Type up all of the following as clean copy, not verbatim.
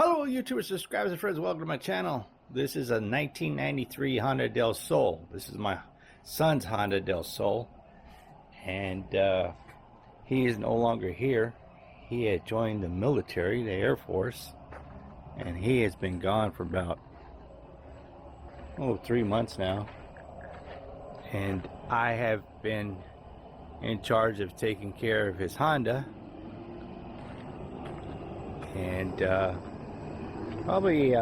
Hello YouTubers, subscribers and friends, welcome to my channel. This is a 1993 Honda del Sol. This is my son's Honda del Sol, and he is no longer here. He had joined the military, the Air Force, and he has been gone for about 3 months now, and I have been in charge of taking care of his Honda, and probably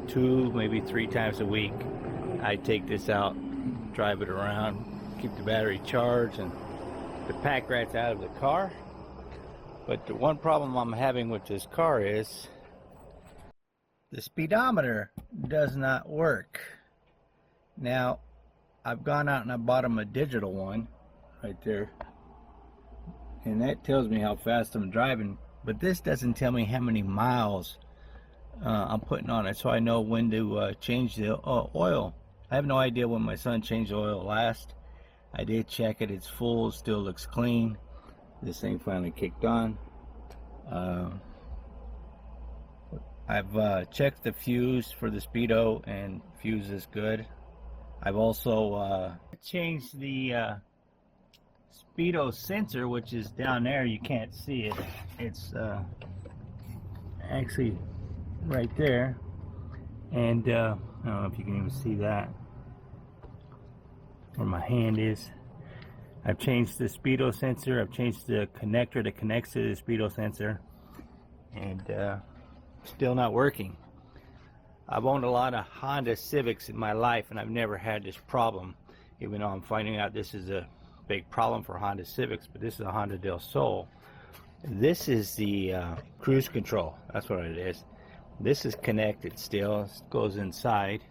2, maybe 3 times a week I take this out, drive it around, keep the battery charged, and the pack rats out of the car. But the one problem I'm having with this car is the speedometer does not work. Now, I've gone out and I bought him a digital one right there, and that tells me how fast I'm driving, but this doesn't tell me how many miles I'm putting on it, so I know when to change the oil. I have no idea when my son changed the oil last. I did check it, it's full, still looks clean. This thing finally kicked on. I've checked the fuse for the SPEEDO, and fuse is good. I've also changed the SPEEDO sensor, which is down there. You can't see it. It's actually right there, and I don't know if you can even see that where my hand is. I've changed the SPEEDO sensor. I've changed the connector that connects to the SPEEDO sensor, and still not working. I've owned a lot of Honda Civics in my life, and I've never had this problem, even though I'm finding out this is a big problem for Honda Civics. But this is a Honda del Sol. This is the cruise control. That's what it is. This is connected still. It goes inside.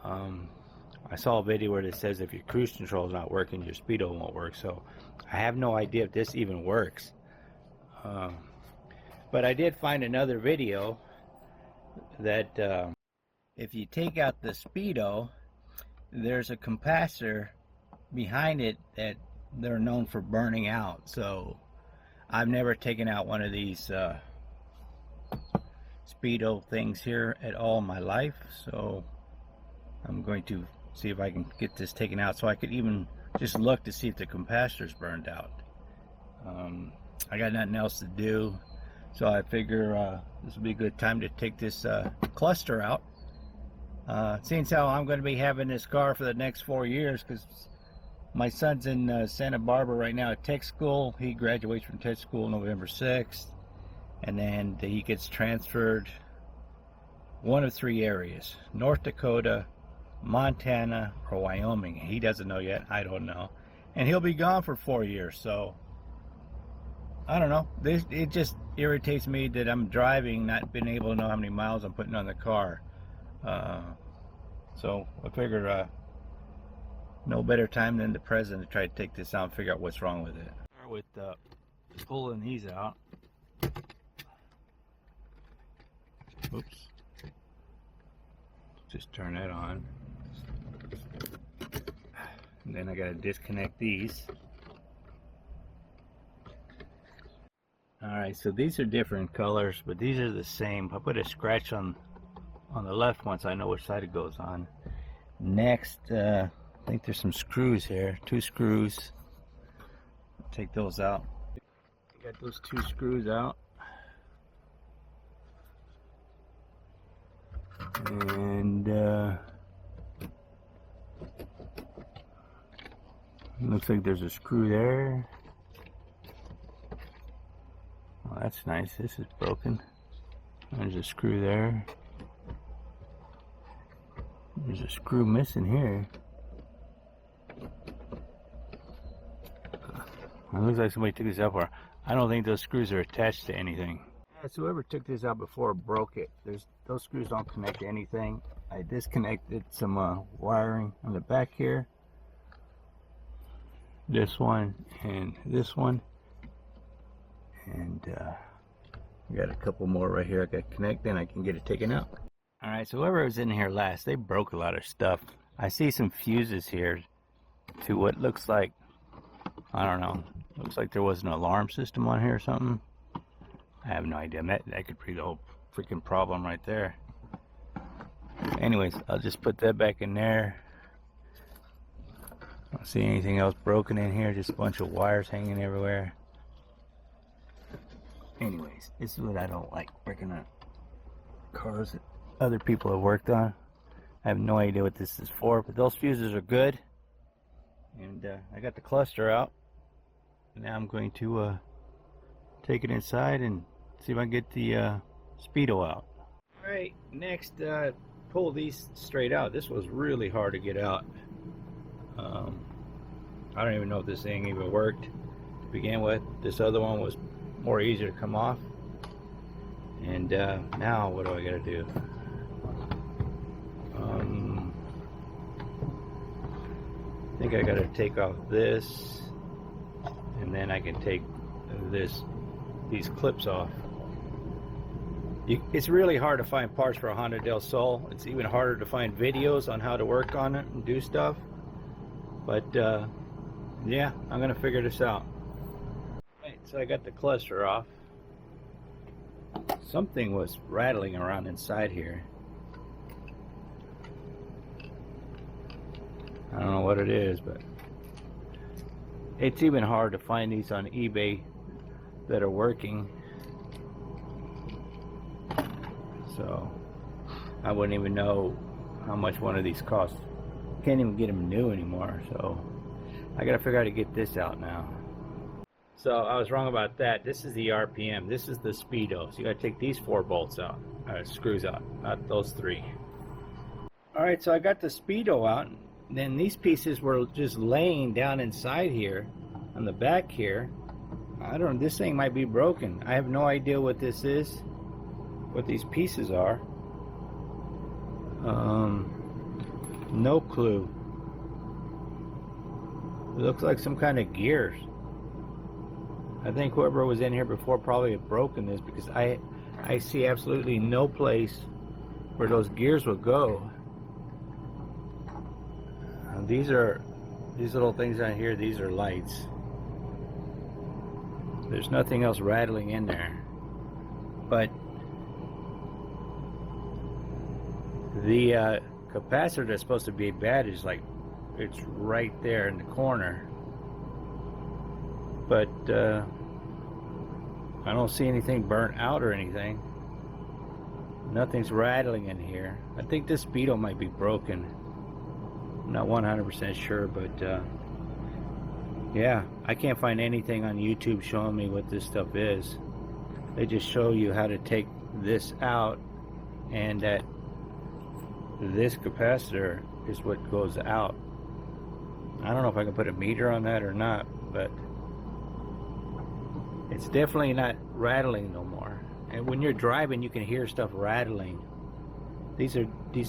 I saw a video where it says if your cruise control is not working, your SPEEDO won't work. So I have no idea if this even works. But I did find another video that if you take out the SPEEDO, there's a capacitor behind it that they're known for burning out. So I've never taken out one of these SPEEDO things here at all in my life, so I'm going to see if I can get this taken out, so I could even just look to see if the capacitor's burned out. I got nothing else to do, so I figure this will be a good time to take this cluster out. Seeing how I'm going to be having this car for the next 4 years, because my son's in Santa Barbara right now at tech school. He graduates from tech school November 6th, and then he gets transferred one of 3 areas: North Dakota, Montana, or Wyoming. He doesn't know yet. I don't know. And he'll be gone for 4 years, so I don't know. It just irritates me that I'm driving, not being able to know how many miles I'm putting on the car. So I figure no better time than the present to try to take this out and figure out what's wrong with it. Start with pulling these out. Oops. Just turn that on. And then I gotta disconnect these. Alright, so these are different colors, but these are the same. I put a scratch on the left one so I know which side it goes on. Next, I think there's some screws here, 2 screws. I'll take those out. I got those 2 screws out. And looks like there's a screw there. Oh, that's nice. This is broken. There's a screw there. There's a screw missing here. It looks like somebody took this out for. I don't think those screws are attached to anything. Yeah, so whoever took this out before broke it. Those screws don't connect to anything. I disconnected some wiring on the back here. This one and this one. And I got a couple more right here I got to connect, then I can get it taken out. Alright, so whoever was in here last, they broke a lot of stuff. I see some fuses here to what looks like, I don't know, looks like there was an alarm system on here or something. I have no idea. That could be the whole freaking problem right there. Anyways, I'll just put that back in there. I don't see anything else broken in here, just a bunch of wires hanging everywhere. Anyways, this is what I don't like, working on cars that other people have worked on. I have no idea what this is for, but those fuses are good. And I got the cluster out. Now I'm going to take it inside and see if I can get the SPEEDO out. Alright, next pull these straight out. This was really hard to get out. I don't even know if this thing even worked to begin with. This other one was more easier to come off. And now what do I gotta do? I think I gotta take off this, and then I can take these clips off. It's really hard to find parts for a Honda del Sol. It's even harder to find videos on how to work on it and do stuff. But yeah, I'm gonna figure this out. Right, so I got the cluster off. Something was rattling around inside here. I don't know what it is, but it's even hard to find these on eBay that are working. So I wouldn't even know how much one of these costs. Can't even get them new anymore, so I gotta figure out how to get this out now. So I was wrong about that. This is the RPM. This is the SPEEDO. So you gotta take these 4 bolts out, screws out, not those 3. All right, so I got the SPEEDO out. And then these pieces were just laying down inside here, on the back here. I don't know. This thing might be broken. I have no idea what this is, what these pieces are. No clue. It looks like some kind of gears. I think whoever was in here before probably had broken this, because I see absolutely no place where those gears would go. These little things on here, these are lights. There's nothing else rattling in there. But the capacitor that's supposed to be bad is like, it's right there in the corner. But I don't see anything burnt out or anything. Nothing's rattling in here. I think this SPEEDO might be broken. I'm not 100% sure, but yeah, I can't find anything on YouTube showing me what this stuff is. They just show you how to take this out, and that this capacitor is what goes out. I don't know if I can put a meter on that or not, but it's definitely not rattling no more. And when you're driving, you can hear stuff rattling. These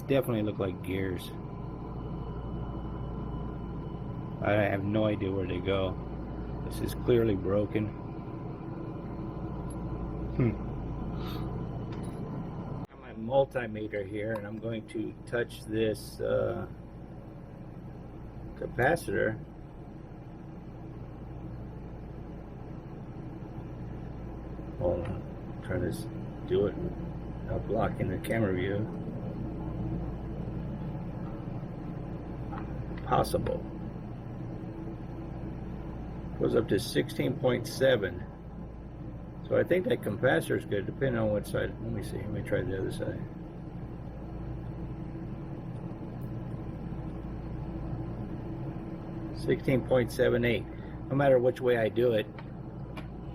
definitely look like gears. I have no idea where they go. This is clearly broken. Got my multimeter here, and I'm going to touch this capacitor. Hold on, try to do it without blocking the camera view. Possible. Goes up to 16.7. So I think that capacitor is good, depending on what side. Let me see. Let me try the other side. $16.78. No matter which way I do it,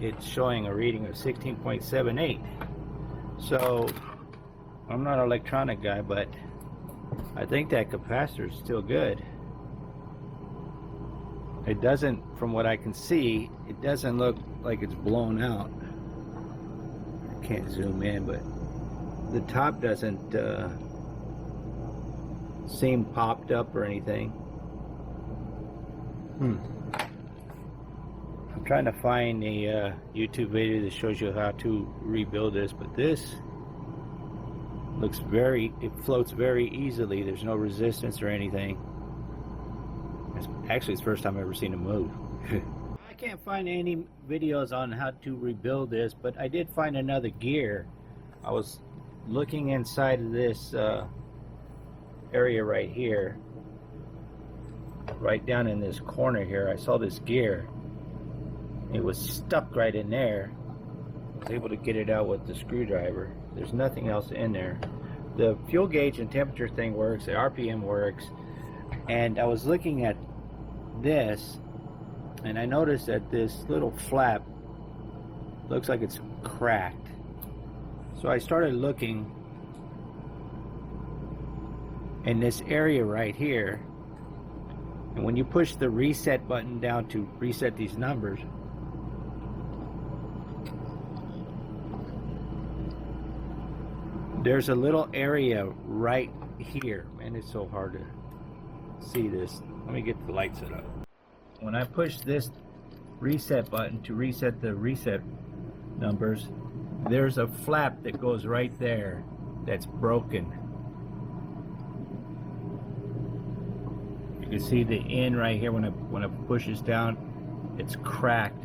it's showing a reading of 16.78. So I'm not an electronic guy, but I think that capacitor is still good. It doesn't, from what I can see, it doesn't look like it's blown out. I can't zoom in, but the top doesn't seem popped up or anything. I'm trying to find a YouTube video that shows you how to rebuild this, but this looks it floats very easily. There's no resistance or anything. Actually, it's the first time I've ever seen it move. I can't find any videos on how to rebuild this, but I did find another gear. I was looking inside of this area right here, right down in this corner here, I saw this gear. It was stuck right in there. I was able to get it out with the screwdriver. There's nothing else in there. The fuel gauge and temperature thing works, the RPM works, and I was looking at this and I noticed that this little flap looks like it's cracked. So I started looking in this area right here, and when you push the reset button down to reset these numbers, there's a little area right here. Man, it's so hard to see this. Let me get the light set up. When I push this reset button to reset the reset numbers, there's a flap that goes right there that's broken. You can see the end right here. When it pushes down, it's cracked.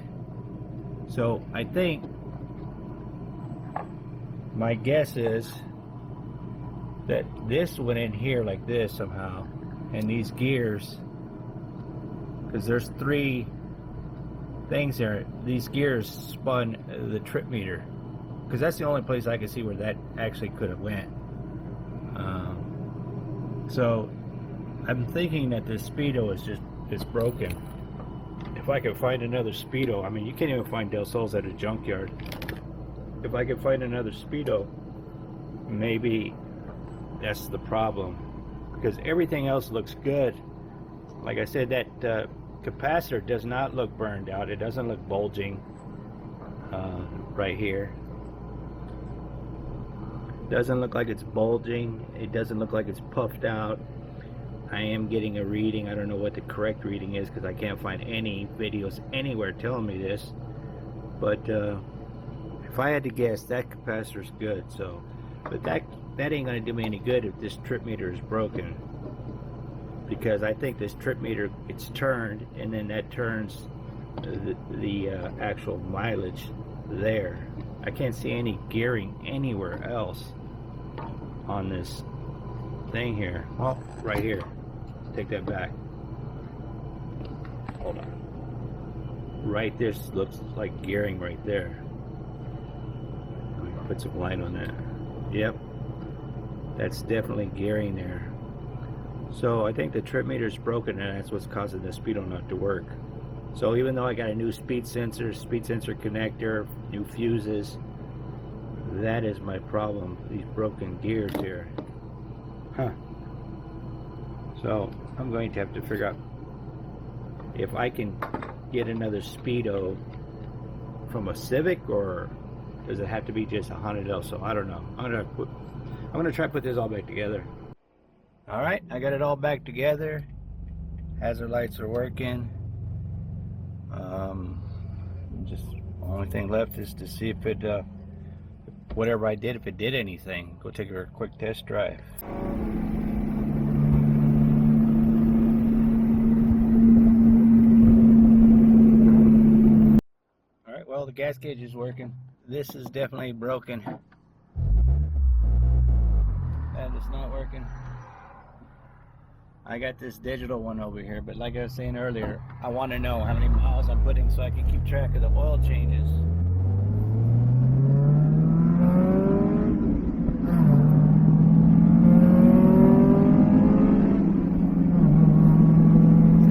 So I think my guess is that this went in here like this somehow, and these gears, because there's 3 things there, these gears spun the trip meter, because that's the only place I can see where that actually could have went. So I'm thinking that this SPEEDO is broken. If I could find another SPEEDO, I mean, you can't even find Del Sols at a junkyard. If I could find another SPEEDO, maybe that's the problem, because everything else looks good. Like I said, that capacitor does not look burned out. It doesn't look bulging right here. Doesn't look like it's bulging. It doesn't look like it's puffed out. I am getting a reading. I don't know what the correct reading is because I can't find any videos anywhere telling me this, but if I had to guess, that capacitor's good. So, but that ain't gonna do me any good if this trip meter is broken, because I think this trip meter gets turned, and then that turns the actual mileage there. I can't see any gearing anywhere else on this thing here. Oh, right here. Take that back. Hold on. Right, this looks like gearing right there. Let me put some light on that. Yep, that's definitely gearing there. So I think the trip meter is broken, and that's what's causing the SPEEDO not to work. So even though I got a new speed sensor connector, new fuses, that is my problem, these broken gears here. Huh. So I'm going to have to figure out if I can get another SPEEDO from a Civic, or does it have to be just a Honda Del Sol? I don't know. I'm gonna try to put this all back together. All right, I got it all back together. Hazard lights are working. Just the only thing left is to see if it, whatever I did, if it did anything. Go take a quick test drive. All right, well, the gas gauge is working. This is definitely broken. That is not working. I got this digital one over here, but like I was saying earlier, I want to know how many miles I'm putting so I can keep track of the oil changes.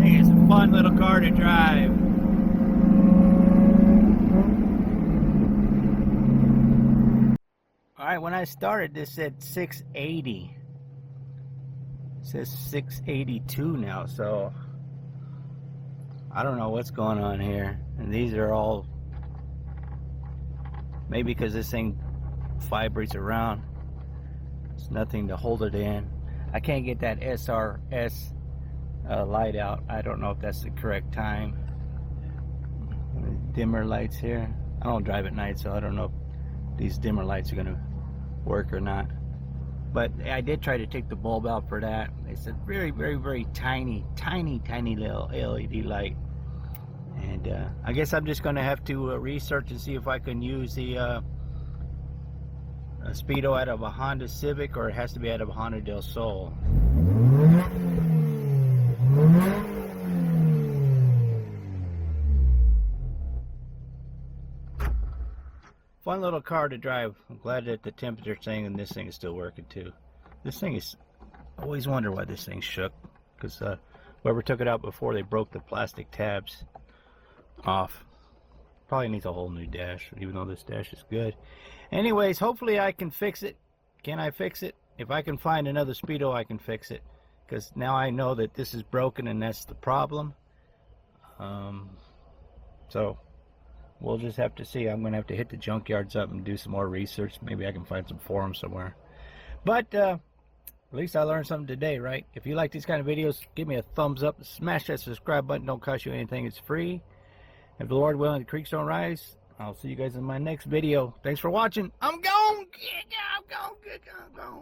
Hey, it's a fun little car to drive. Alright, when I started, this said 680. It says 682 now, so I don't know what's going on here. And these are all, maybe because this thing vibrates around, there's nothing to hold it in. I can't get that SRS light out. I don't know if that's the correct time. Dimmer lights here. I don't drive at night, so I don't know if these dimmer lights are gonna work or not. But I did try to take the bulb out for that. It's a very, very, very tiny little LED light. And I guess I'm just going to have to research and see if I can use the a SPEEDO out of a Honda Civic, or it has to be out of a Honda del Sol. Fun little car to drive. I'm glad that the temperature thing and this thing is still working too. This thing is, I always wonder why this thing shook, because whoever took it out before, they broke the plastic tabs off. Probably needs a whole new dash, even though this dash is good. Anyways, hopefully I can fix it. Can I fix it? If I can find another SPEEDO, I can fix it, because now I know that this is broken and that's the problem. So we'll just have to see. I'm going to have to hit the junkyards up and do some more research. Maybe I can find some forums somewhere. But at least I learned something today, right? If you like these kind of videos, give me a thumbs up. Smash that subscribe button. Don't cost you anything. It's free. If the Lord willing, the creeks don't rise, I'll see you guys in my next video. Thanks for watching. I'm gone. I'm gone.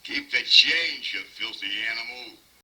Keep the change, you filthy animal.